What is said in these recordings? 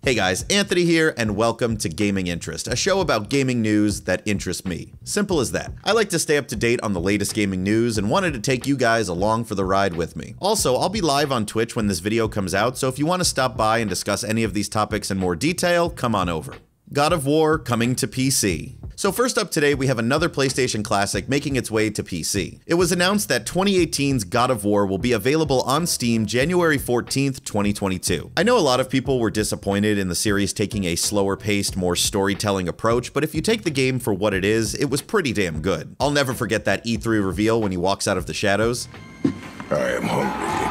Hey guys, Anthony here, and welcome to Gaming Interest, a show about gaming news that interests me. Simple as that. I like to stay up to date on the latest gaming news and wanted to take you guys along for the ride with me. Also, I'll be live on Twitch when this video comes out, so if you want to stop by and discuss any of these topics in more detail, come on over. God of War coming to PC. So first up today, we have another PlayStation classic making its way to PC. It was announced that 2018's God of War will be available on Steam January 14th, 2022. I know a lot of people were disappointed in the series taking a slower paced, more storytelling approach, but if you take the game for what it was pretty damn good. I'll never forget that E3 reveal when he walks out of the shadows. I am hungry.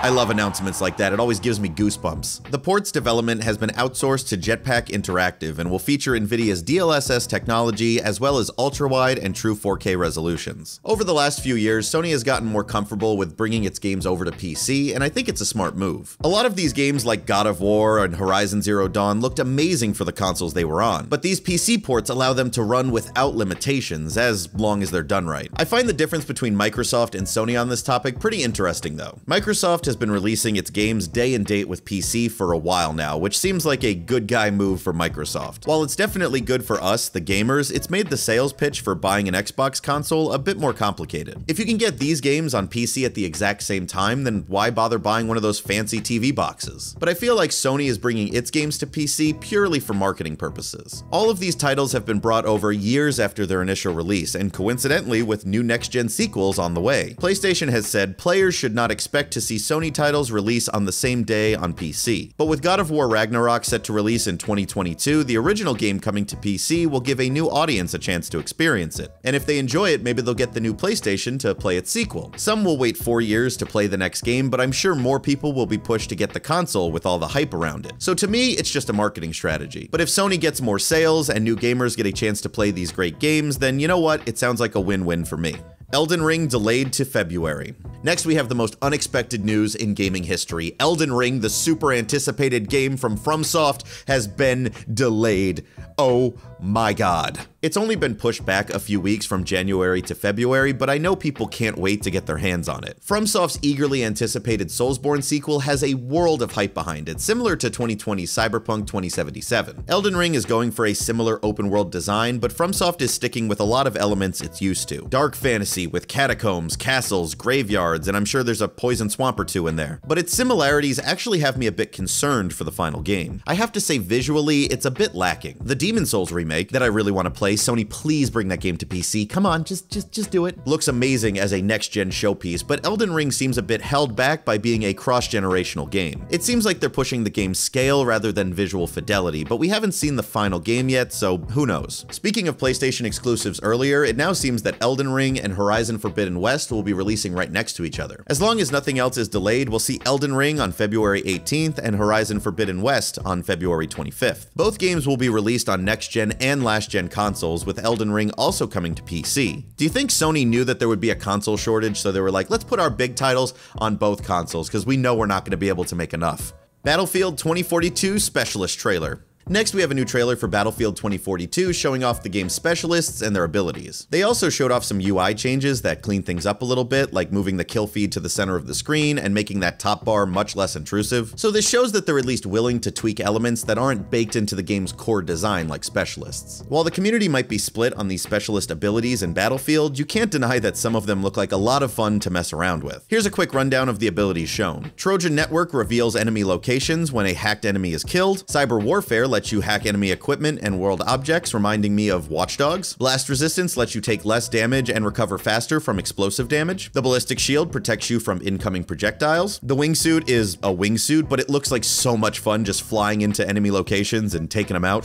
I love announcements like that, it always gives me goosebumps. The port's development has been outsourced to Jetpack Interactive and will feature Nvidia's DLSS technology as well as ultra-wide and true 4K resolutions. Over the last few years, Sony has gotten more comfortable with bringing its games over to PC, and I think it's a smart move. A lot of these games like God of War and Horizon Zero Dawn looked amazing for the consoles they were on, but these PC ports allow them to run without limitations as long as they're done right. I find the difference between Microsoft and Sony on this topic pretty interesting though. Microsoft has been releasing its games day and date with PC for a while now, which seems like a good guy move for Microsoft. While it's definitely good for us, the gamers, it's made the sales pitch for buying an Xbox console a bit more complicated. If you can get these games on PC at the exact same time, then why bother buying one of those fancy TV boxes? But I feel like Sony is bringing its games to PC purely for marketing purposes. All of these titles have been brought over years after their initial release, and coincidentally with new next-gen sequels on the way. PlayStation has said players should not expect to see Sony titles release on the same day on PC. But with God of War Ragnarok set to release in 2022, the original game coming to PC will give a new audience a chance to experience it. And if they enjoy it, maybe they'll get the new PlayStation to play its sequel. Some will wait 4 years to play the next game, but I'm sure more people will be pushed to get the console with all the hype around it. So to me, it's just a marketing strategy. But if Sony gets more sales and new gamers get a chance to play these great games, then you know what? It sounds like a win-win for me. Elden Ring delayed to February. Next, we have the most unexpected news in gaming history. Elden Ring, the super anticipated game from FromSoft, has been delayed. Oh my god. It's only been pushed back a few weeks from January to February, but I know people can't wait to get their hands on it. FromSoft's eagerly anticipated Soulsborne sequel has a world of hype behind it, similar to 2020's Cyberpunk 2077. Elden Ring is going for a similar open-world design, but FromSoft is sticking with a lot of elements it's used to. Dark fantasy with catacombs, castles, graveyards, and I'm sure there's a poison swamp or two in there. But its similarities actually have me a bit concerned for the final game. I have to say visually, it's a bit lacking. The Demon Souls remake that I really want to play, Sony, please bring that game to PC. Come on, just do it. Looks amazing as a next-gen showpiece, but Elden Ring seems a bit held back by being a cross-generational game. It seems like they're pushing the game's scale rather than visual fidelity, but we haven't seen the final game yet, so who knows. Speaking of PlayStation exclusives earlier, it now seems that Elden Ring and Horizon Forbidden West will be releasing right next to each other. As long as nothing else is delayed, we'll see Elden Ring on February 18th and Horizon Forbidden West on February 25th. Both games will be released on next-gen and last-gen consoles, with Elden Ring also coming to PC. Do you think Sony knew that there would be a console shortage, so they were like, let's put our big titles on both consoles because we know we're not going to be able to make enough? Battlefield 2042 Specialist trailer. Next, we have a new trailer for Battlefield 2042 showing off the game's specialists and their abilities. They also showed off some UI changes that clean things up a little bit, like moving the kill feed to the center of the screen and making that top bar much less intrusive. So this shows that they're at least willing to tweak elements that aren't baked into the game's core design like specialists. While the community might be split on these specialist abilities in Battlefield, you can't deny that some of them look like a lot of fun to mess around with. Here's a quick rundown of the abilities shown. Trojan Network reveals enemy locations when a hacked enemy is killed. Cyber Warfare lets you hack enemy equipment and world objects, reminding me of Watch Dogs. Blast Resistance lets you take less damage and recover faster from explosive damage. The Ballistic Shield protects you from incoming projectiles. The Wingsuit is a wingsuit, but it looks like so much fun just flying into enemy locations and taking them out.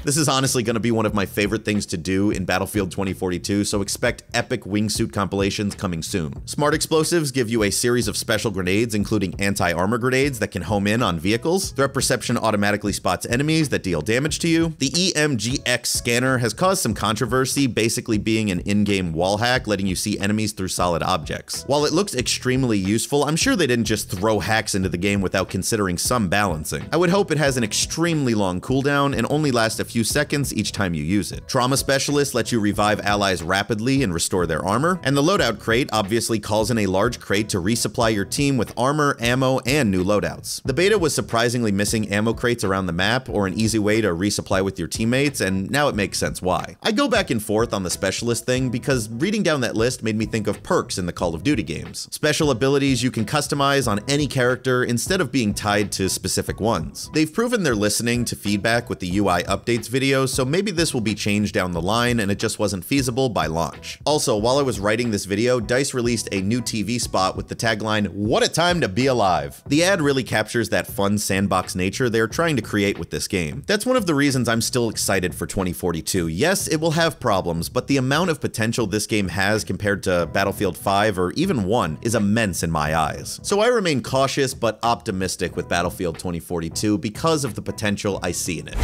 This is honestly going to be one of my favorite things to do in Battlefield 2042, so expect epic wingsuit compilations coming soon. Smart Explosives give you a series of special grenades, including anti-armor grenades that can home in on vehicles. Threat Perception automatically spots enemies that deal damage to you. The EMGX scanner has caused some controversy, basically being an in-game wall hack, letting you see enemies through solid objects. While it looks extremely useful, I'm sure they didn't just throw hacks into the game without considering some balancing. I would hope it has an extremely long cooldown and only lasts a few few seconds each time you use it. Trauma Specialist lets you revive allies rapidly and restore their armor, and the Loadout Crate obviously calls in a large crate to resupply your team with armor, ammo, and new loadouts. The beta was surprisingly missing ammo crates around the map or an easy way to resupply with your teammates, and now it makes sense why. I go back and forth on the Specialist thing because reading down that list made me think of perks in the Call of Duty games. Special abilities you can customize on any character instead of being tied to specific ones. They've proven they're listening to feedback with the UI updates videos, so maybe this will be changed down the line and it just wasn't feasible by launch. Also, while I was writing this video, DICE released a new TV spot with the tagline, "What a time to be alive." The ad really captures that fun sandbox nature they're trying to create with this game. That's one of the reasons I'm still excited for 2042. Yes, it will have problems, but the amount of potential this game has compared to Battlefield 5 or even 1 is immense in my eyes. So I remain cautious but optimistic with Battlefield 2042 because of the potential I see in it.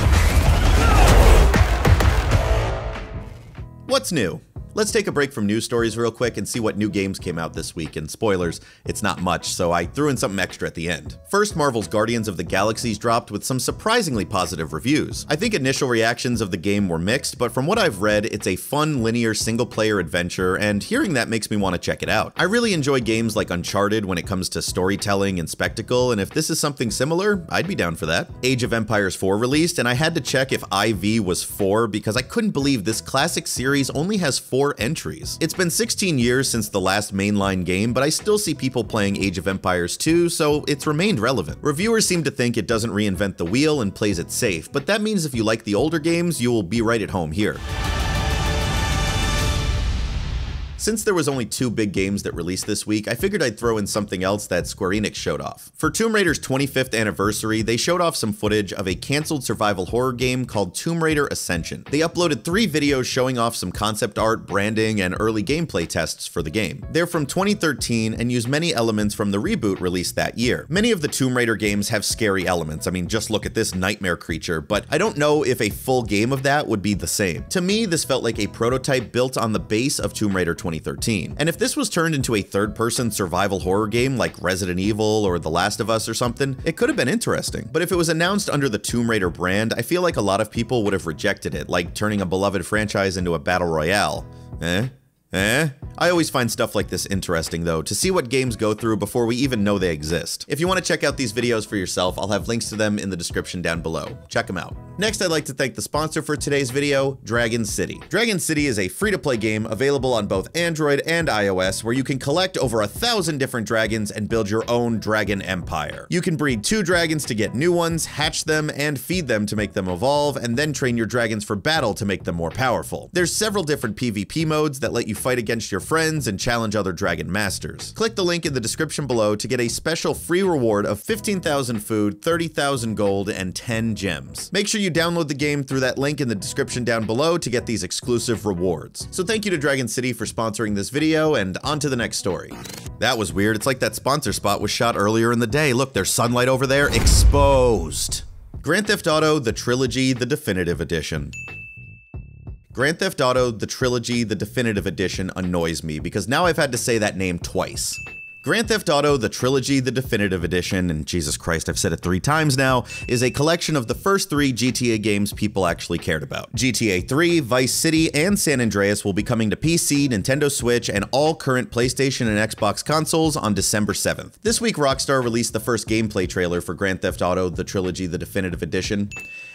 What's new? Let's take a break from news stories real quick and see what new games came out this week, and spoilers, it's not much, so I threw in something extra at the end. First, Marvel's Guardians of the Galaxies dropped with some surprisingly positive reviews. I think initial reactions of the game were mixed, but from what I've read, it's a fun, linear, single-player adventure, and hearing that makes me want to check it out. I really enjoy games like Uncharted when it comes to storytelling and spectacle, and if this is something similar, I'd be down for that. Age of Empires 4 released, and I had to check if IV was 4 because I couldn't believe this classic series only has 4 entries. It's been 16 years since the last mainline game, but I still see people playing Age of Empires 2, so it's remained relevant. Reviewers seem to think it doesn't reinvent the wheel and plays it safe, but that means if you like the older games, you'll be right at home here. Since there was only 2 big games that released this week, I figured I'd throw in something else that Square Enix showed off. For Tomb Raider's 25th anniversary, they showed off some footage of a canceled survival horror game called Tomb Raider Ascension. They uploaded 3 videos showing off some concept art, branding, and early gameplay tests for the game. They're from 2013 and use many elements from the reboot released that year. Many of the Tomb Raider games have scary elements. I mean, just look at this nightmare creature, but I don't know if a full game of that would be the same. To me, this felt like a prototype built on the base of Tomb Raider 2013. And if this was turned into a third-person survival horror game like Resident Evil or The Last of Us or something, it could have been interesting. But if it was announced under the Tomb Raider brand, I feel like a lot of people would have rejected it, like turning a beloved franchise into a battle royale. I always find stuff like this interesting though, to see what games go through before we even know they exist. If you want to check out these videos for yourself, I'll have links to them in the description down below. Check them out. Next, I'd like to thank the sponsor for today's video, Dragon City. Dragon City is a free-to-play game available on both Android and iOS where you can collect over 1,000 different dragons and build your own dragon empire. You can breed 2 dragons to get new ones, hatch them, and feed them to make them evolve, and then train your dragons for battle to make them more powerful. There's several different PvP modes that let you fight against your friends and challenge other dragon masters. Click the link in the description below to get a special free reward of 15,000 food, 30,000 gold, and 10 gems. Make sure you download the game through that link in the description down below to get these exclusive rewards. So thank you to Dragon City for sponsoring this video, and on to the next story. That was weird. It's like that sponsor spot was shot earlier in the day. Look, there's sunlight over there. Exposed. Grand Theft Auto: The Trilogy, the Definitive Edition. Grand Theft Auto: The Trilogy, the Definitive Edition annoys me because now I've had to say that name twice. Grand Theft Auto: The Trilogy, the Definitive Edition, and Jesus Christ, I've said it 3 times now, is a collection of the first 3 GTA games people actually cared about. GTA 3, Vice City, and San Andreas will be coming to PC, Nintendo Switch, and all current PlayStation and Xbox consoles on December 7th. This week, Rockstar released the first gameplay trailer for Grand Theft Auto: The Trilogy, the Definitive Edition,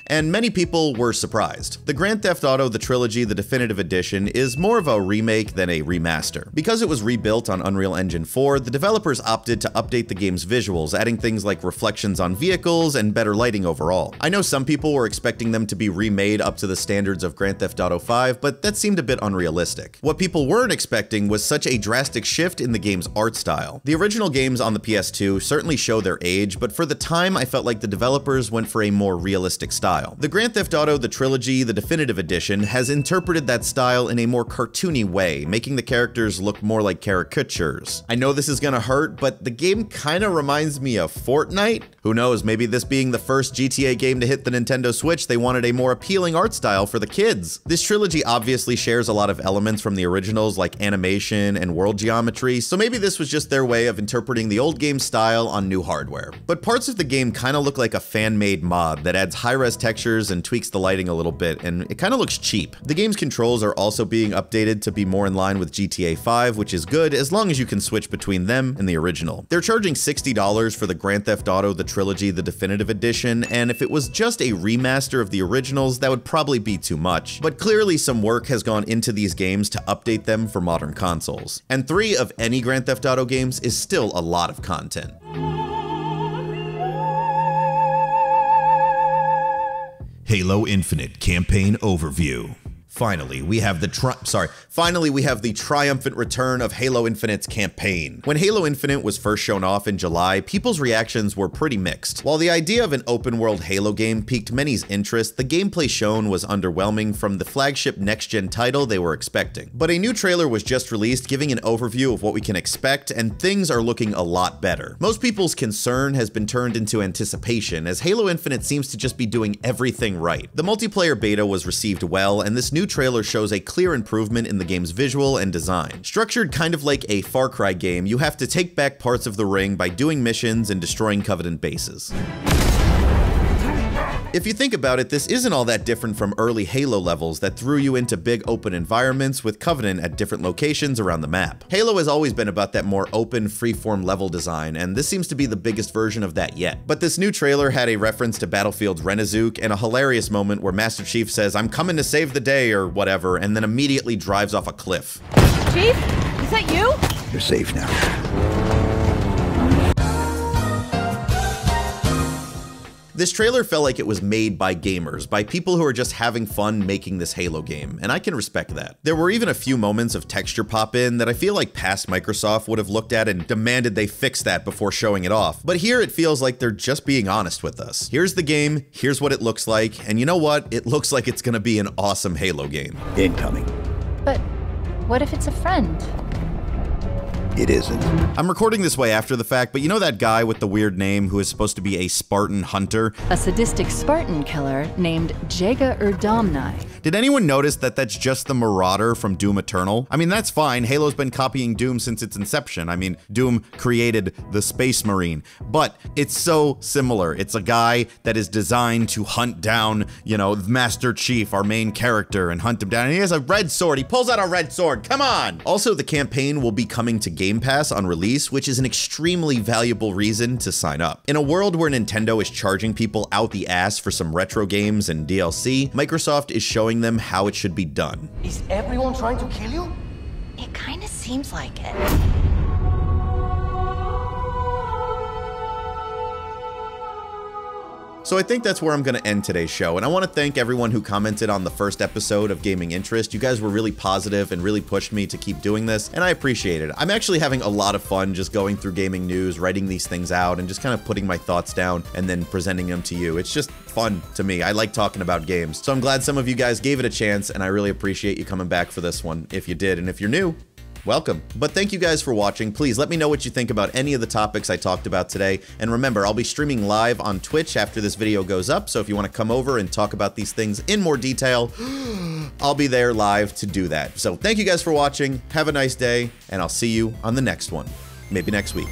and many people were surprised. The Grand Theft Auto: The Trilogy, the Definitive Edition is more of a remake than a remaster. Because it was rebuilt on Unreal Engine 4, the developers opted to update the game's visuals, adding things like reflections on vehicles and better lighting overall. I know some people were expecting them to be remade up to the standards of Grand Theft Auto 5, but that seemed a bit unrealistic. What people weren't expecting was such a drastic shift in the game's art style. The original games on the PS2 certainly show their age, but for the time I felt like the developers went for a more realistic style. The Grand Theft Auto: The Trilogy, the Definitive Edition has interpreted that style in a more cartoony way, making the characters look more like caricatures. I know this is gonna hurt, but the game kinda reminds me of Fortnite. Who knows, maybe this being the first GTA game to hit the Nintendo Switch, they wanted a more appealing art style for the kids. This trilogy obviously shares a lot of elements from the originals like animation and world geometry, so maybe this was just their way of interpreting the old game style on new hardware. But parts of the game kinda look like a fan-made mod that adds high-res textures and tweaks the lighting a little bit, and it kind of looks cheap. The game's controls are also being updated to be more in line with GTA 5, which is good as long as you can switch between them and the original. They're charging $60 for the Grand Theft Auto The Trilogy The Definitive Edition, and if it was just a remaster of the originals, that would probably be too much. But clearly some work has gone into these games to update them for modern consoles. And 3 of any Grand Theft Auto games is still a lot of content. Halo Infinite Campaign Overview. Finally, we have the triumphant return of Halo Infinite's campaign. When Halo Infinite was first shown off in July, people's reactions were pretty mixed. While the idea of an open-world Halo game piqued many's interest, the gameplay shown was underwhelming from the flagship next-gen title they were expecting. But a new trailer was just released giving an overview of what we can expect, and things are looking a lot better. Most people's concern has been turned into anticipation, as Halo Infinite seems to just be doing everything right. The multiplayer beta was received well, and this new trailer shows a clear improvement in the game's visual and design. Structured kind of like a Far Cry game, you have to take back parts of the ring by doing missions and destroying Covenant bases. If you think about it, this isn't all that different from early Halo levels that threw you into big open environments with Covenant at different locations around the map. Halo has always been about that more open, freeform level design, and this seems to be the biggest version of that yet. But this new trailer had a reference to Battlefield's Renazook and a hilarious moment where Master Chief says, "I'm coming to save the day," or whatever, and then immediately drives off a cliff. Chief? Is that you? You're safe now. This trailer felt like it was made by gamers, by people who are just having fun making this Halo game, and I can respect that. There were even a few moments of texture pop-in that I feel like past Microsoft would have looked at and demanded they fix that before showing it off, but here it feels like they're just being honest with us. Here's the game, here's what it looks like, and you know what? It looks like it's gonna be an awesome Halo game. Incoming. But what if it's a friend? It isn't. I'm recording this way after the fact, but you know that guy with the weird name who is supposed to be a Spartan hunter? A sadistic Spartan killer named Jaga Erdamnai. Did anyone notice that that's just the Marauder from Doom Eternal? I mean, that's fine. Halo's been copying Doom since its inception. I mean, Doom created the Space Marine, but it's so similar. It's a guy that is designed to hunt down, you know, Master Chief, our main character, and hunt him down. And he has a red sword. He pulls out a red sword. Come on! Also, the campaign will be coming to Game Pass on release, which is an extremely valuable reason to sign up. In a world where Nintendo is charging people out the ass for some retro games and DLC, Microsoft is showing them how it should be done. Is everyone trying to kill you? It kind of seems like it. So I think that's where I'm going to end today's show, and I want to thank everyone who commented on the first episode of Gaming Interest. You guys were really positive and really pushed me to keep doing this, and I appreciate it. I'm actually having a lot of fun just going through gaming news, writing these things out, and just kind of putting my thoughts down and then presenting them to you. It's just fun to me. I like talking about games. So I'm glad some of you guys gave it a chance, and I really appreciate you coming back for this one. If you did, and if you're new, welcome. But thank you guys for watching. Please let me know what you think about any of the topics I talked about today. And remember, I'll be streaming live on Twitch after this video goes up. So if you want to come over and talk about these things in more detail, I'll be there live to do that. So thank you guys for watching. Have a nice day, and I'll see you on the next one. Maybe next week.